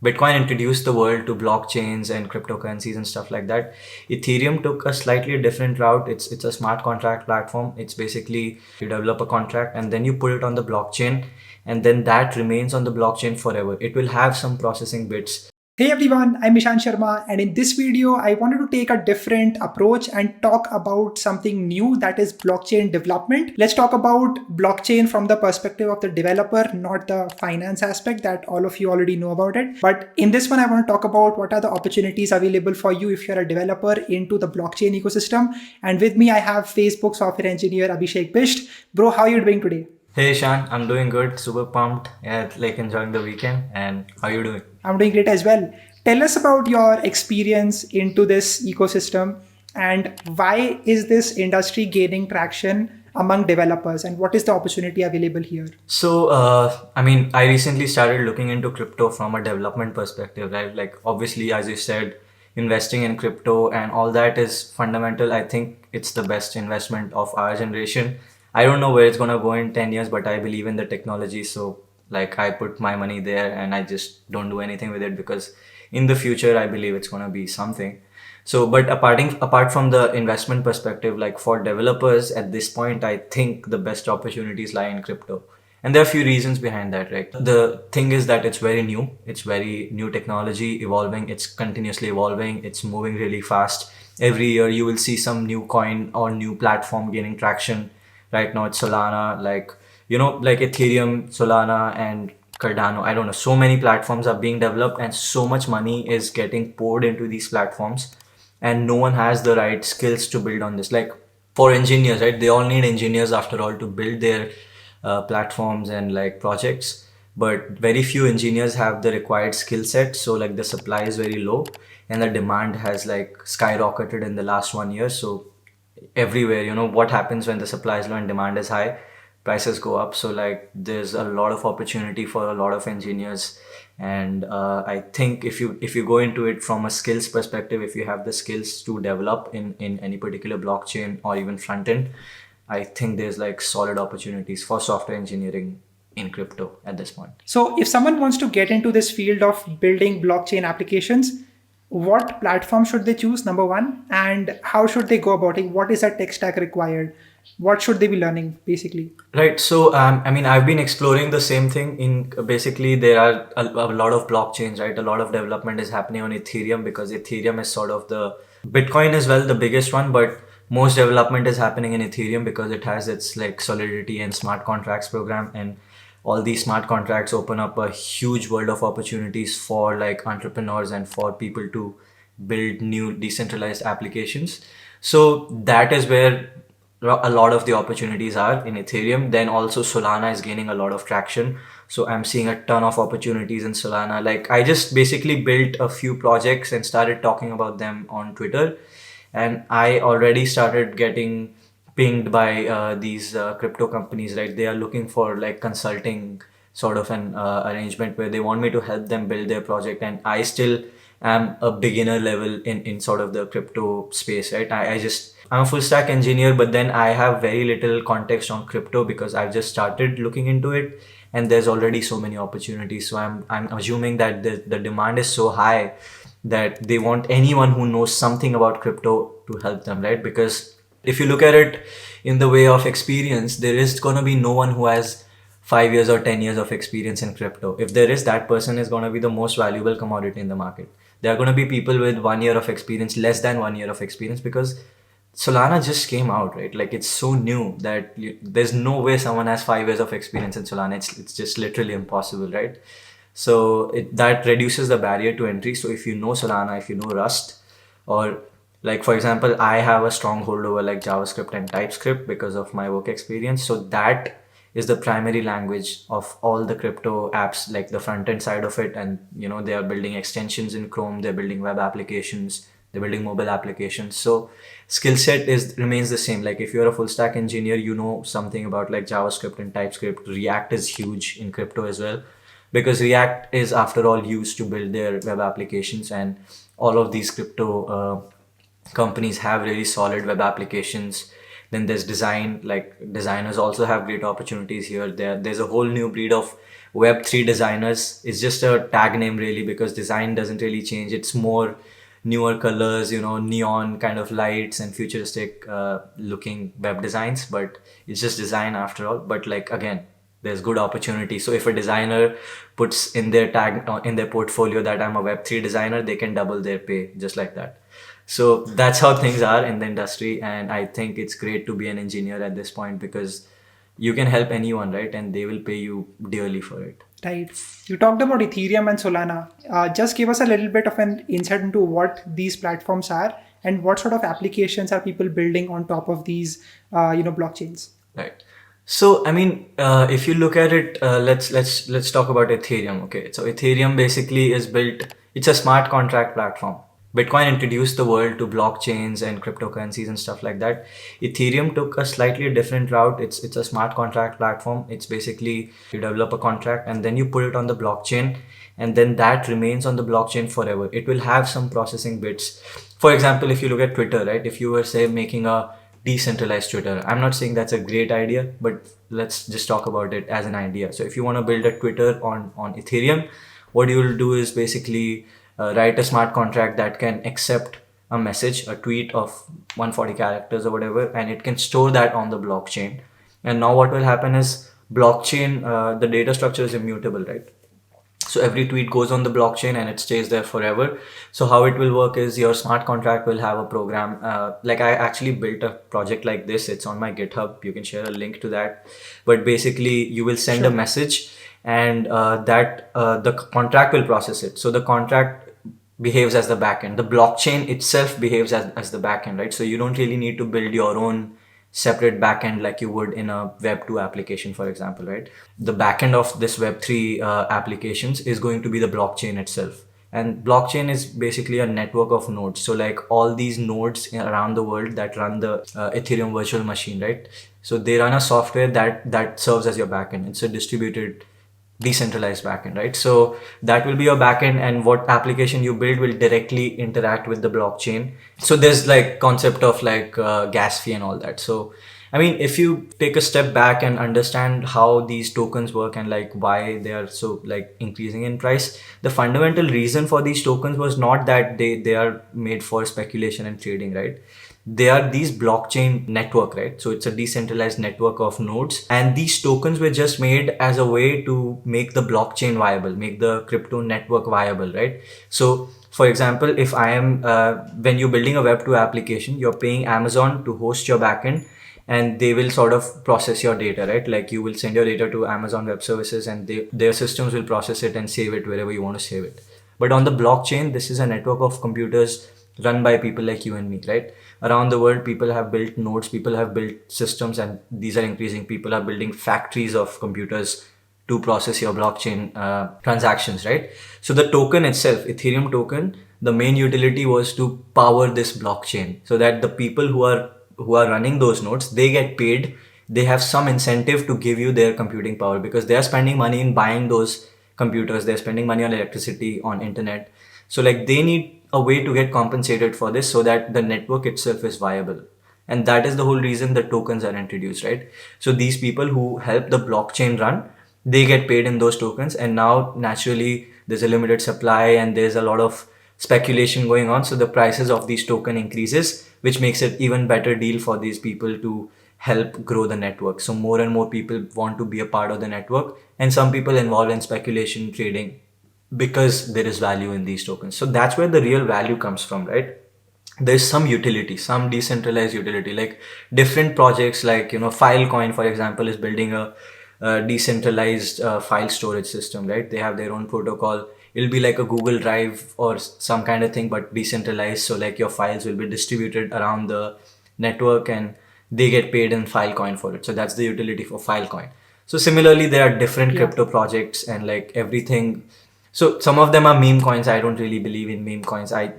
Bitcoin introduced the world to blockchains and cryptocurrencies and stuff like that. Ethereum took a slightly different route. It's a smart contract platform. It's basically you develop a contract and then you put it on the blockchain, and then that remains on the blockchain forever. It will have some processing bits. Hey everyone, I'm Ishan Sharma, and in this video, I wanted to take a different approach and talk about something new, that is blockchain development. Let's talk about blockchain from the perspective of the developer, not the finance aspect that all of you already know about it. But in this one, I want to talk about what are the opportunities available for you if you're a developer into the blockchain ecosystem. And with me, I have Facebook software engineer Abhishek Bisht. Bro, how are you doing today? Hey Shan, I'm doing good, super pumped, yeah, like enjoying the weekend. And how you doing? I'm doing great as well. Tell us about your experience into this ecosystem and why is this industry gaining traction among developers and what is the opportunity available here? So, I recently started looking into crypto from a development perspective, right? Like, obviously, as you said, investing in crypto and all that is fundamental. I think it's the best investment of our generation. I don't know where it's gonna go in 10 years, but I believe in the technology. So, like, I put my money there and I just don't do anything with it because in the future, I believe it's gonna be something. So, but apart from the investment perspective, like for developers at this point, I think the best opportunities lie in crypto. And there are a few reasons behind that, right? The thing is that it's very new. It's very new technology evolving. It's continuously evolving. It's moving really fast. Every year you will see some new coin or new platform gaining traction. Right now it's Solana, like Ethereum, Solana, and Cardano. I don't know. So many platforms are being developed and so much money is getting poured into these platforms, and no one has the right skills to build on this. Like for engineers, right? They all need engineers after all to build their platforms and like projects, but very few engineers have the required skill set. So like the supply is very low and the demand has like skyrocketed in the last 1 year. So everywhere, what happens when the supply is low and demand is high, prices go up. So like there's a lot of opportunity for a lot of engineers. And I think if you go into it from a skills perspective, if you have the skills to develop in any particular blockchain or even front end, I think there's like solid opportunities for software engineering in crypto at this point. So, if someone wants to get into this field of building blockchain applications, what platform should they choose? Number one, and how should they go about it? What is that tech stack required? What should they be learning basically? Right. So, I've been exploring the same thing. In basically, there are a lot of blockchains, right? A lot of development is happening on Ethereum because Ethereum is sort of the Bitcoin as well, the biggest one, but most development is happening in Ethereum because it has its like Solidity and smart contracts program, and all these smart contracts open up a huge world of opportunities for like entrepreneurs and for people to build new decentralized applications. So that is where a lot of the opportunities are in Ethereum. Then also Solana is gaining a lot of traction. So I'm seeing a ton of opportunities in Solana. Like I just basically built a few projects and started talking about them on Twitter. And I already started getting pinged by these crypto companies, right? They are looking for like consulting sort of an arrangement where they want me to help them build their project. And I still am a beginner level in sort of the crypto space, right? I'm a full stack engineer, but then I have very little context on crypto because I've just started looking into it and there's already so many opportunities. So I'm assuming that the demand is so high that they want anyone who knows something about crypto to help them, right? Because if you look at it in the way of experience, there is going to be no one who has 5 years or 10 years of experience in crypto. If there is, that person is going to be the most valuable commodity in the market. There are going to be people with 1 year of experience, less than 1 year of experience, because Solana just came out, right? Like it's so new that there's no way someone has 5 years of experience in Solana. It's just literally impossible, right? So that reduces the barrier to entry. So if you know Solana, if you know Rust, or like for example, I have a stronghold over like JavaScript and TypeScript because of my work experience. So that is the primary language of all the crypto apps, like the front end side of it. And they are building extensions in Chrome, they're building web applications, they're building mobile applications. So skill set remains the same. Like if you're a full stack engineer, you know something about like JavaScript and TypeScript. React is huge in crypto as well, because React is after all used to build their web applications, and all of these crypto companies have really solid web applications. Then there's design, like designers also have great opportunities here. There's a whole new breed of Web3 designers. It's just a tag name really, because design doesn't really change. It's more newer colors, neon kind of lights and futuristic looking web designs, but it's just design after all. But like again, there's good opportunity. So if a designer puts in their tag in their portfolio that I'm a Web3 designer, they can double their pay just like that. So that's how things are in the industry, and I think it's great to be an engineer at this point, because you can help anyone, right? And they will pay you dearly for it. Right. You talked about Ethereum and Solana. Just give us a little bit of an insight into what these platforms are and what sort of applications are people building on top of these, blockchains. Right. So I mean, if you look at it, let's talk about Ethereum. Okay, so Ethereum basically is built. It's a smart contract platform. Bitcoin introduced the world to blockchains and cryptocurrencies and stuff like that. Ethereum took a slightly different route. It's a smart contract platform. It's basically you develop a contract and then you put it on the blockchain, and then that remains on the blockchain forever. It will have some processing bits. For example, if you look at Twitter, right? If you were say making a decentralized Twitter, I'm not saying that's a great idea, but let's just talk about it as an idea. So if you want to build a Twitter on Ethereum, what you will do is basically write a smart contract that can accept a message, a tweet of 140 characters or whatever, and it can store that on the blockchain. And now what will happen is blockchain, the data structure is immutable, right? So every tweet goes on the blockchain and it stays there forever. So how it will work is your smart contract will have a program. Like I actually built a project like this. It's on my GitHub. You can share a link to that. But basically you will send a message, and the contract will process it. So the contract behaves as the backend. The blockchain itself behaves as the backend, right? So you don't really need to build your own separate backend like you would in a Web2 application, for example, right? The backend of this Web3 applications is going to be the blockchain itself. And blockchain is basically a network of nodes. So like all these nodes around the world that run the Ethereum virtual machine, right? So they run a software that serves as your backend. It's a distributed decentralized backend, right? So that will be your backend, and what application you build will directly interact with the blockchain. So there's like concept of like gas fee and all that. So I mean, if you take a step back and understand how these tokens work and like why they are so like increasing in price, the fundamental reason for these tokens was not that they are made for speculation and trading, right? They are these blockchain network, right? So it's a decentralized network of nodes, and these tokens were just made as a way to make the blockchain viable, make the crypto network viable, right? So for example, if I am when you're building a Web2 application, you're paying Amazon to host your backend, and they will sort of process your data, right? Like you will send your data to Amazon Web Services, and their systems will process it and save it wherever you want to save it. But on the blockchain, this is a network of computers run by people like you and me, right? Around the world, people have built nodes, people have built systems, and these are increasing. People are building factories of computers to process your blockchain transactions, right? So the token itself, Ethereum token, the main utility was to power this blockchain, so that the people who are running those nodes, they get paid. They have some incentive to give you their computing power, because they are spending money in buying those computers. They're spending money on electricity, on internet. So like they need a way to get compensated for this, so that the network itself is viable. And that is the whole reason the tokens are introduced, right? So these people who help the blockchain run, they get paid in those tokens. And now naturally there's a limited supply and there's a lot of speculation going on. So the prices of these token increases, which makes it even better deal for these people to help grow the network. So more and more people want to be a part of the network, and some people involved in speculation trading, because there is value in these tokens. So that's where the real value comes from, right? There's some utility, some decentralized utility, like different projects like, Filecoin, for example, is building a decentralized file storage system, right? They have their own protocol. It'll be like a Google Drive or some kind of thing, but decentralized. So like your files will be distributed around the network, and they get paid in Filecoin for it. So that's the utility for Filecoin. So similarly, there are different crypto projects and like everything. So some of them are meme coins. I don't really believe in meme coins. I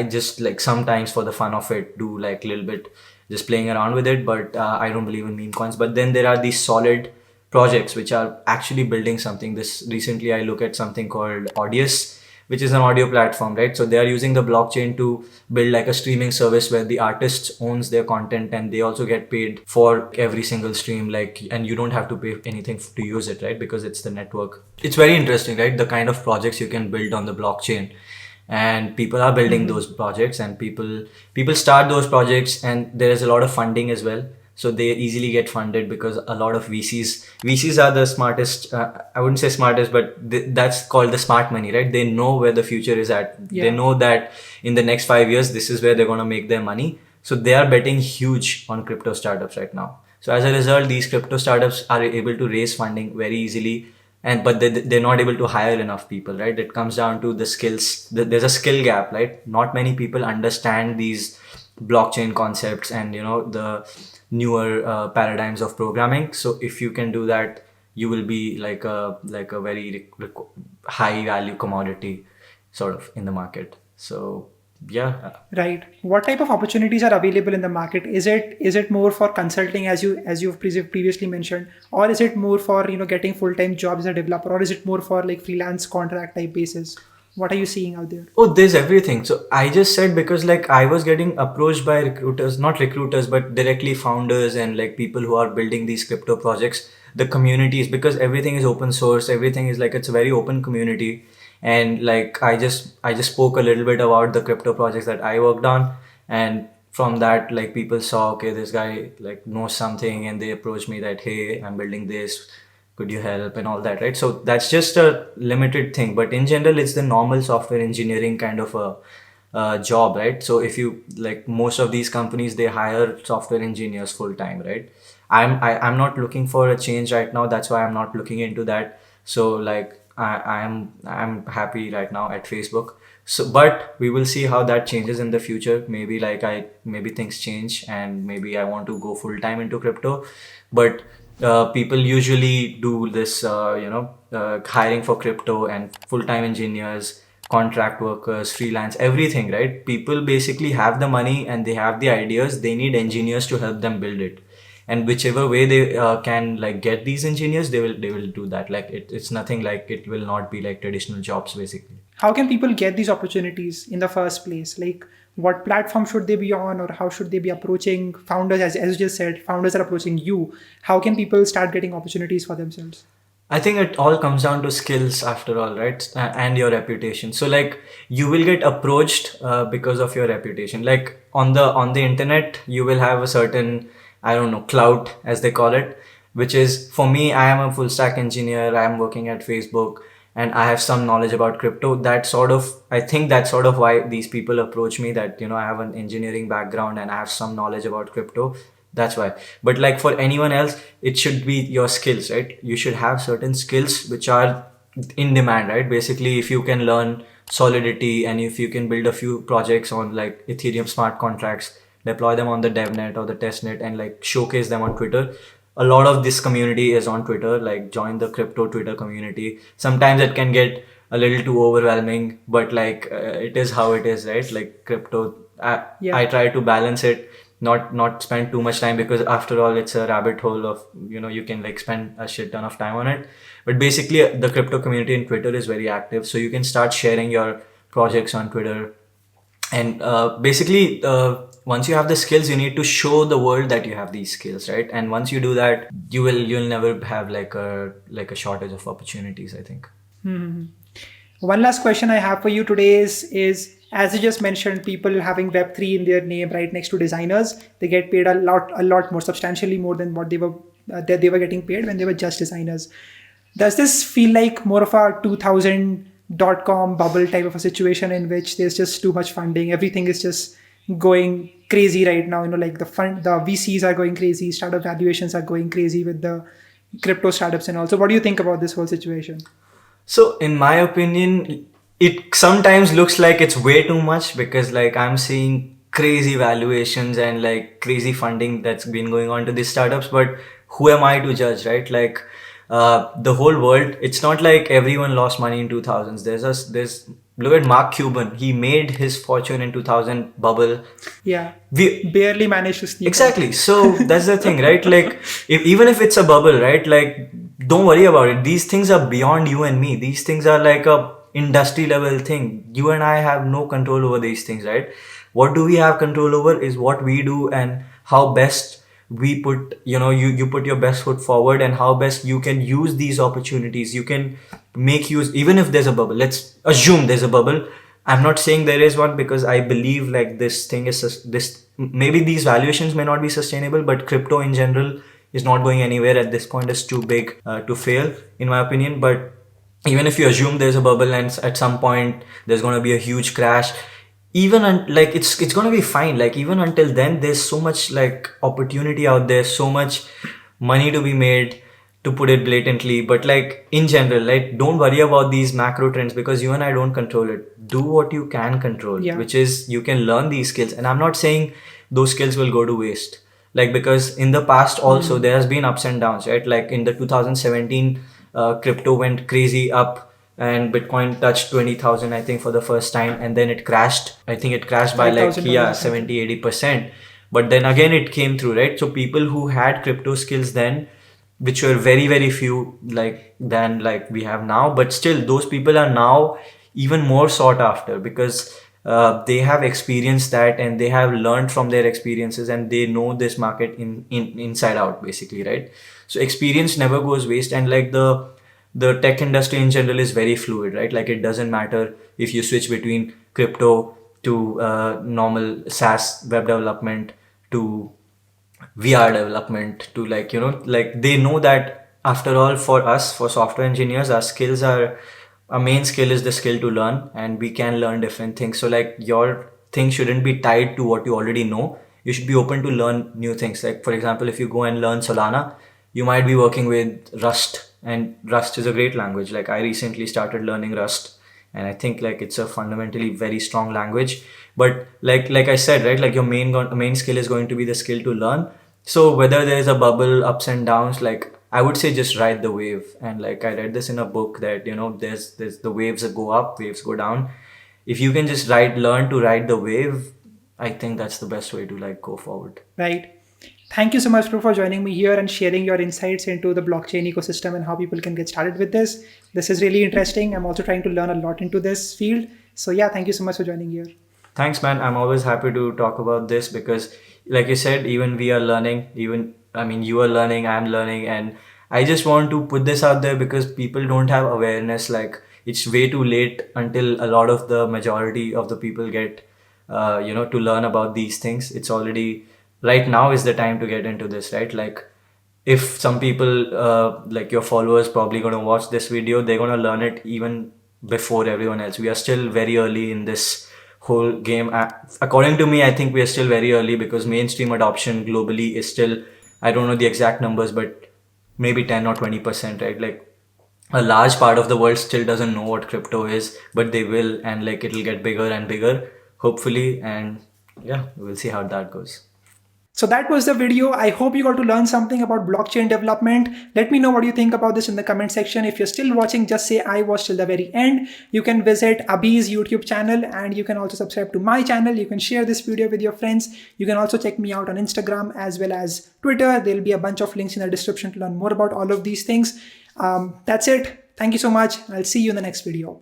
just like sometimes for the fun of it do like a little bit just playing around with it, but I don't believe in meme coins. But then there are these solid projects which are actually building something. This recently I look at something called Audius, which is an audio platform, right? So they are using the blockchain to build like a streaming service where the artist owns their content and they also get paid for every single stream, like, and you don't have to pay anything to use it, right? Because it's the network. It's very interesting, right? The kind of projects you can build on the blockchain, and people are building those projects, and people start those projects, and there is a lot of funding as well. So they easily get funded because a lot of VCs are the smartest. I wouldn't say smartest, but that's called the smart money, right? They know where the future is at. Yeah. They know that in the next 5 years, this is where they're going to make their money. So they are betting huge on crypto startups right now. So as a result, these crypto startups are able to raise funding very easily, but they're not able to hire enough people, right? It comes down to the skills. There's a skill gap, right? Not many people understand these blockchain concepts and the newer paradigms of programming. So if you can do that, you will be like a very high value commodity sort of in the market. So yeah. Right. What type of opportunities are available in the market? Is it more for consulting, as you've previously mentioned, or is it more for getting full-time jobs as a developer, or is it more for like freelance contract type basis? What are you seeing out there? Oh, there's everything. So I just said, because like I was getting approached by recruiters, not recruiters, but directly founders and like people who are building these crypto projects, the communities, because everything is open source, everything is like, it's a very open community. And like I just spoke a little bit about the crypto projects that I worked on, and from that, like people saw, okay, this guy like knows something, and they approached me that, hey, I'm building this, could you help, and all that, right? So that's just a limited thing, but in general, it's the normal software engineering kind of a job, right? So if you like, most of these companies, they hire software engineers full time, right? I'm not looking for a change right now. That's why I'm not looking into that. So like I'm happy right now at Facebook. So, but we will see how that changes in the future. Maybe maybe things change, and maybe I want to go full time into crypto. But people usually do this, hiring for crypto and full time engineers, contract workers, freelance, everything, right? People basically have the money and they have the ideas. They need engineers to help them build it. And whichever way they can like get these engineers, they will do that. Like it's nothing like, it will not be like traditional jobs basically. How can people get these opportunities in the first place? Like, what platform should they be on, or how should they be approaching founders? As you just said, founders are approaching you. How can people start getting opportunities for themselves? I think it all comes down to skills after all, right? And your reputation. So like you will get approached because of your reputation. Like on the internet, you will have a certain, I don't know, clout as they call it, which is, for me, I am a full stack engineer. I am working at Facebook and I have some knowledge about crypto. I think that's sort of why these people approach me, that, I have an engineering background and I have some knowledge about crypto. That's why. But like for anyone else, it should be your skills, right? You should have certain skills which are in demand, right? Basically, if you can learn Solidity and if you can build a few projects on like Ethereum smart contracts, deploy them on the DevNet or the testnet and like showcase them on Twitter. A lot of this community is on Twitter, like join the crypto Twitter community. Sometimes it can get a little too overwhelming, but like it is how it is, right? Like crypto, I try to balance it, not spend too much time, because after all, it's a rabbit hole of, you can like spend a shit ton of time on it. But basically the crypto community in Twitter is very active. So you can start sharing your projects on Twitter. And basically, once you have the skills, you need to show the world that you have these skills, right? And once you do that, you'll never have like a shortage of opportunities, I think. Mm-hmm. One last question I have for you today is as you just mentioned, people having Web3 in their name right next to designers, they get paid a lot more, substantially more than what they were getting paid when they were just designers. Does this feel like more of a 2000.com bubble type of a situation in which there's just too much funding? Everything is just going crazy right now. Like the VCs are going crazy, startup valuations are going crazy with the crypto startups and all. So what do you think about this whole situation? So in my opinion, it sometimes looks like it's way too much, because like I'm seeing crazy valuations and like crazy funding that's been going on to these startups. But who am I to judge, right? Like the whole world, it's not like everyone lost money in 2000s. There's look at Mark Cuban. He made his fortune in 2000 bubble. Yeah, we barely managed to sneak exactly out. So that's the thing, right? Like even if it's a bubble, right? Like don't worry about it. These things are beyond you and me. These things are like industry level thing. You and I have no control over these things, right? What do we have control over is what we do and how best we put, you put your best foot forward, and how best you can use these opportunities. You can make use, even if there's a bubble. Let's assume there's a bubble. I'm not saying there is one, because I believe like this thing is this, maybe these valuations may not be sustainable, but crypto in general is not going anywhere at this point. It's too big to fail, in my opinion. But even if you assume there's a bubble and at some point there's going to be a huge crash, like it's going to be fine. Like even until then, there's so much like opportunity out there, so much money to be made, to put it blatantly. But like in general, like don't worry about these macro trends, because you and I don't control it. Do what you can control, Yeah. which is you can learn these skills. And I'm not saying those skills will go to waste, like, because in the past also there has been ups and downs, right? Like in the 2017 crypto went crazy up, and Bitcoin touched 20,000, I think, for the first time, and then it crashed. I think it crashed by like, $5,000 70-80%. But then again it came through, right? So people who had crypto skills then, which were very very few, like than like we have now, but still those people are now even more sought after, because they have experienced that, and they have learned from their experiences, and they know this market inside out, basically, right? So experience never goes waste. And like the tech industry in general is very fluid, right? Like it doesn't matter if you switch between crypto to normal SaaS web development, to VR development, to like, like they know that after all, for us, for software engineers, our main skill is the skill to learn, and we can learn different things. So like your thing shouldn't be tied to what you already know. You should be open to learn new things. Like for example, if you go and learn Solana, you might be working with Rust, and Rust is a great language. Like I recently started learning Rust, and I think like it's a fundamentally very strong language. But like I said, right, like your main skill is going to be the skill to learn. So whether there's a bubble, ups and downs, like I would say just ride the wave. And like I read this in a book that there's the waves that go up, waves go down. If you can just learn to ride the wave, I think that's the best way to like go forward. Right. Thank you so much, Pru, for joining me here and sharing your insights into the blockchain ecosystem and how people can get started with this. This is really interesting. I'm also trying to learn a lot into this field. So yeah, thank you so much for joining here. Thanks, man. I'm always happy to talk about this, because like you said, even we are learning, you are learning, I'm learning, and I just want to put this out there because people don't have awareness. Like it's way too late until a lot of the majority of the people get, to learn about these things. It's already, right now is the time to get into this, right? Like if some people, like your followers probably going to watch this video, they're going to learn it even before everyone else. We are still very early in this whole game. According to me, I think we are still very early, because mainstream adoption globally is still, I don't know the exact numbers, but maybe 10 or 20%, right? Like a large part of the world still doesn't know what crypto is, but they will, and like it'll get bigger and bigger, hopefully. And yeah, we'll see how that goes. So that was the video. I hope you got to learn something about blockchain development. Let me know what you think about this in the comment section. If you're still watching, just say I watched till the very end. You can visit Abhi's YouTube channel, and you can also subscribe to my channel. You can share this video with your friends. You can also check me out on Instagram as well as Twitter. There'll be a bunch of links in the description to learn more about all of these things. That's it. Thank you so much. I'll see you in the next video.